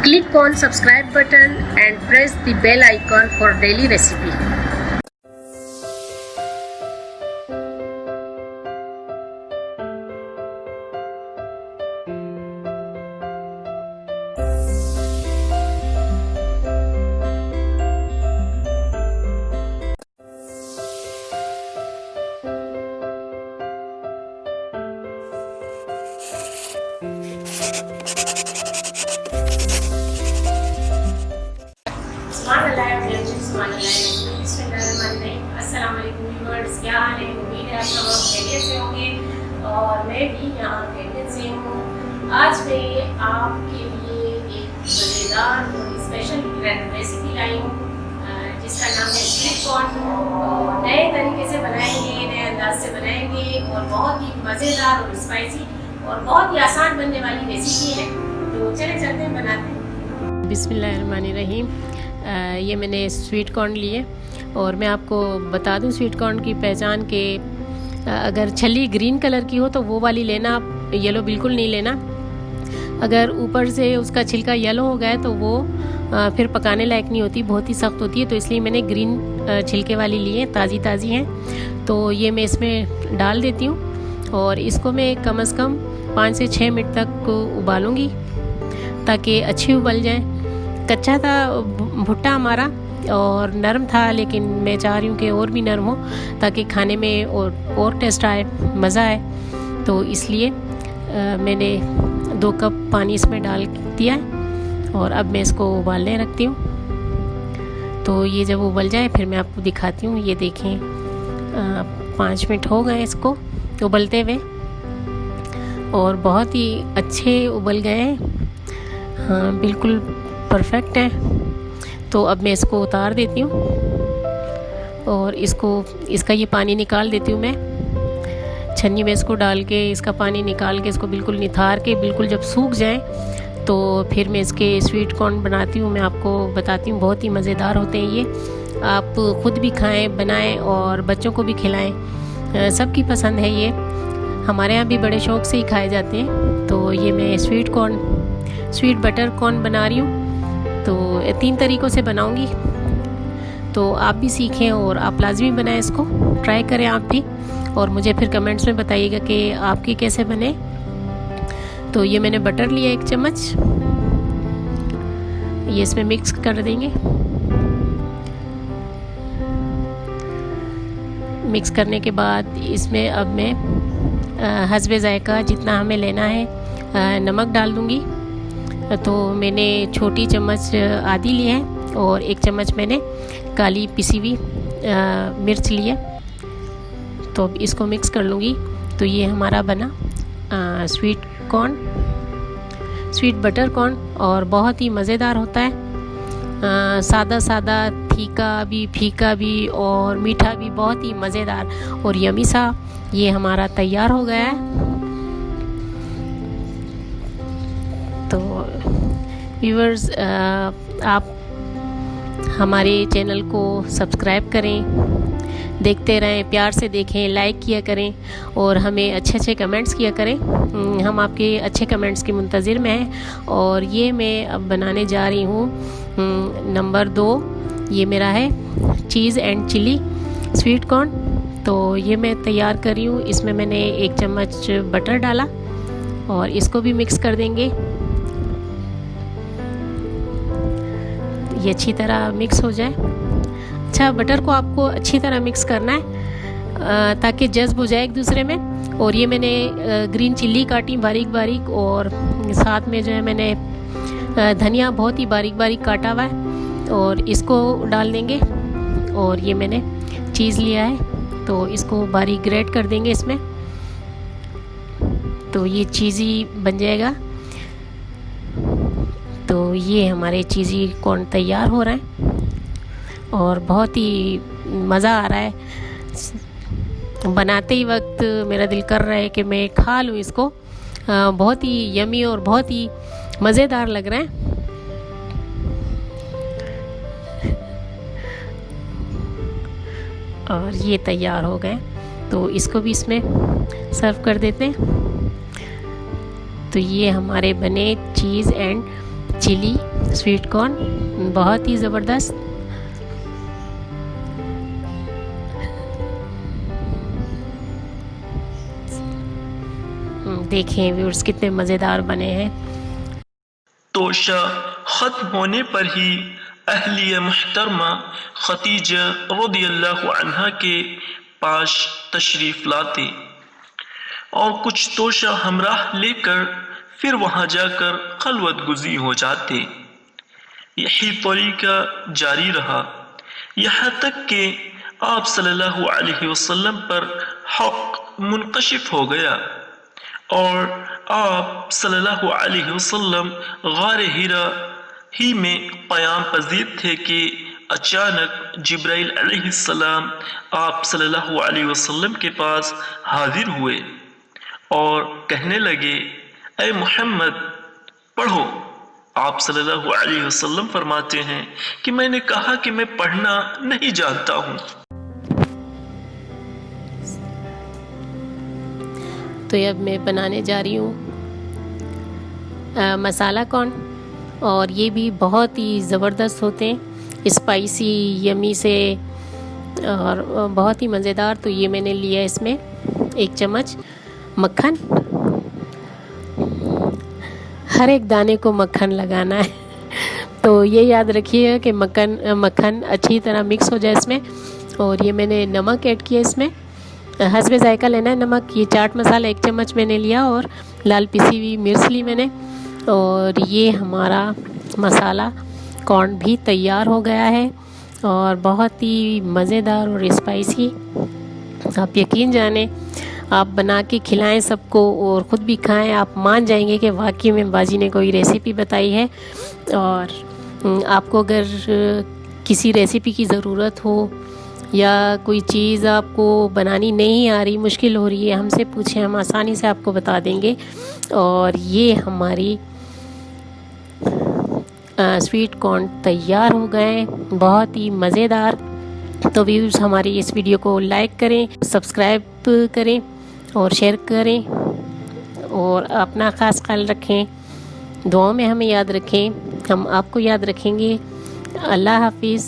Click on subscribe button and press the bell icon for daily recipe. अस्सलाम वालेकुम viewers, क्या हाल है? उम्मीद है आप सब खैरियत से होंगे और मैं भी यहाँ खैरियत से हूँ। आज मैं आपके लिए एक मज़ेदार और स्पेशल रेसिपी लाई हूँ जिसका नाम है स्वीट कॉर्न। नए तरीके से बनाएंगे, नए अंदाज से बनाएंगे और बहुत ही मज़ेदार और स्पाइसी और बहुत ही आसान बनने वाली रेसिपी है। तो चले चलते हैं, बनाते हैं। बिस्मिल्लाहिर्रहमानिर्रहीम। ये मैंने स्वीट कॉर्न लिए और मैं आपको बता दूं स्वीट कॉर्न की पहचान के अगर छली ग्रीन कलर की हो तो वो वाली लेना, आप येलो बिल्कुल नहीं लेना। अगर ऊपर से उसका छिलका येलो हो गया तो वो फिर पकाने लायक नहीं होती, बहुत ही सख्त होती है। तो इसलिए मैंने ग्रीन छिलके वाली ली है, ताज़ी ताज़ी हैं। तो ये मैं इसमें डाल देती हूँ और इसको मैं कम से कम 5 से 6 मिनट तक उबालूँगी ताकि अच्छी उबल जाए। कच्चा था भुट्टा हमारा और नरम था, लेकिन मैं चाह रही हूँ कि और भी नरम हो ताकि खाने में और टेस्ट आए, मज़ा आए। तो इसलिए मैंने 2 कप पानी इसमें डाल दिया है और अब मैं इसको उबालने रखती हूँ। तो ये जब उबल जाए फिर मैं आपको दिखाती हूँ। ये देखें 5 मिनट हो गए इसको उबलते हुए और बहुत ही अच्छे उबल गए हैं। हाँ, बिल्कुल परफेक्ट है। तो अब मैं इसको उतार देती हूँ और इसका ये पानी निकाल देती हूँ। मैं छन्नी में इसको डाल के इसका पानी निकाल के इसको बिल्कुल निथार के बिल्कुल जब सूख जाए तो फिर मैं इसके स्वीट कॉर्न बनाती हूँ। मैं आपको बताती हूँ, बहुत ही मज़ेदार होते हैं ये। आप ख़ुद भी खाएं, बनाएं और बच्चों को भी खिलाएं, सबकी पसंद है ये। हमारे यहाँ भी बड़े शौक़ से ही खाए जाते हैं। तो ये मैं स्वीट बटर कॉर्न बना रही हूँ। तो 3 तरीक़ों से बनाऊंगी, तो आप भी सीखें और आप लाजमी बनाएं, इसको ट्राई करें आप भी और मुझे फिर कमेंट्स में बताइएगा कि आपके कैसे बने। तो ये मैंने बटर लिया 1 चम्मच, ये इसमें मिक्स कर देंगे। मिक्स करने के बाद इसमें अब मैं हस्बे ज़ायक़ा जितना हमें लेना है नमक डाल दूँगी। तो मैंने छोटी चम्मच आधी ली है और 1 चम्मच मैंने काली पिसी हुई मिर्च ली है। तो अब इसको मिक्स कर लूँगी। तो ये हमारा बना स्वीट बटर कॉर्न और बहुत ही मज़ेदार होता है। सादा सादा, फीका भी और मीठा भी, बहुत ही मज़ेदार और यमी सा ये हमारा तैयार हो गया है। तो व्यूअर्स, आप हमारे चैनल को सब्सक्राइब करें, देखते रहें, प्यार से देखें, लाइक किया करें और हमें अच्छे अच्छे कमेंट्स किया करें। हम आपके अच्छे कमेंट्स के मुंतज़िर में हैं। और ये मैं अब बनाने जा रही हूँ नंबर 2। ये मेरा है चीज़ एंड चिली स्वीट कॉर्न। तो ये मैं तैयार कर रही हूँ। इसमें मैंने 1 चम्मच बटर डाला और इसको भी मिक्स कर देंगे। ये अच्छी तरह मिक्स हो जाए। अच्छा, बटर को आपको अच्छी तरह मिक्स करना है ताकि जज़्ब हो जाए एक दूसरे में। और ये मैंने ग्रीन चिल्ली काटी बारीक बारीक और साथ में जो है मैंने धनिया बहुत ही बारीक बारीक काटा हुआ है और इसको डाल देंगे। और ये मैंने चीज़ लिया है तो इसको बारीक ग्रेट कर देंगे इसमें। तो ये चीज़ी बन जाएगा। तो ये हमारे चीज़ी कॉर्न तैयार हो रहा है और बहुत ही मज़ा आ रहा है। बनाते ही वक्त मेरा दिल कर रहा है कि मैं खा लूँ इसको। बहुत ही यमी और बहुत ही मज़ेदार लग रहा है। और ये तैयार हो गए तो इसको भी इसमें सर्व कर देते हैं। तो ये हमारे बने चीज़ एंड चिली स्वीट कॉर्न, बहुत ही ज़बरदस्त। देखें व्यूअर्स कितने मज़ेदार बने हैं। तोशा ख़त्म होने पर ही अहलिया मुहतरमा खतीजा रज़ियल्लाहु अन्हा के पास तशरीफ़ लाते और कुछ तोशा हमराह लेकर फिर वहाँ जाकर खलवत गुज़ी हो जाते। यही तरीका जारी रहा यहाँ तक कि आप सल्लल्लाहु अलैहि वसल्लम पर हक़ मुनकशिफ हो गया और आप सल्लल्लाहु अलैहि वसल्लम गारे हिरा ही में क़याम पज़ीर थे कि अचानक जिब्राइल अलैहिस्सलाम आप सल्लल्लाहु अलैहि वसल्लम के पास हाजिर हुए और कहने लगे, ऐ मोहम्मद पढ़ो। आप सल्लल्लाहु अलैहि वसल्लम फरमाते हैं कि मैंने कहा कि मैं पढ़ना नहीं जानता हूँ। तो अब मैं बनाने जा रही हूँ मसाला कॉर्न, और ये भी बहुत ही ज़बरदस्त होते हैं, स्पाइसी यमी से और बहुत ही मज़ेदार। तो ये मैंने लिया इसमें 1 चम्मच मक्खन, हर एक दाने को मक्खन लगाना है तो ये याद रखिए कि मक्खन अच्छी तरह मिक्स हो जाए इसमें। और ये मैंने नमक ऐड किया, इसमें हस्बे जायका लेना है नमक। ये चाट मसाला 1 चम्मच मैंने लिया और लाल पिसी हुई मिर्च ली मैंने। और ये हमारा मसाला कॉर्न भी तैयार हो गया है और बहुत ही मज़ेदार और स्पाइसी। आप यकीन जाने आप बना के खिलाएं सबको और ख़ुद भी खाएं, आप मान जाएंगे कि वाकई में बाजी ने कोई रेसिपी बताई है। और आपको अगर किसी रेसिपी की ज़रूरत हो या कोई चीज़ आपको बनानी नहीं आ रही, मुश्किल हो रही है, हमसे पूछें, हम आसानी से आपको बता देंगे। और ये हमारी स्वीट कॉर्न तैयार हो गए, बहुत ही मज़ेदार। तो व्यूअर्स हमारी इस वीडियो को लाइक करें, सब्सक्राइब करें और शेयर करें और अपना ख़ास ख्याल रखें। दुआओं में हमें याद रखें, हम आपको याद रखेंगे। अल्लाह हाफिज़।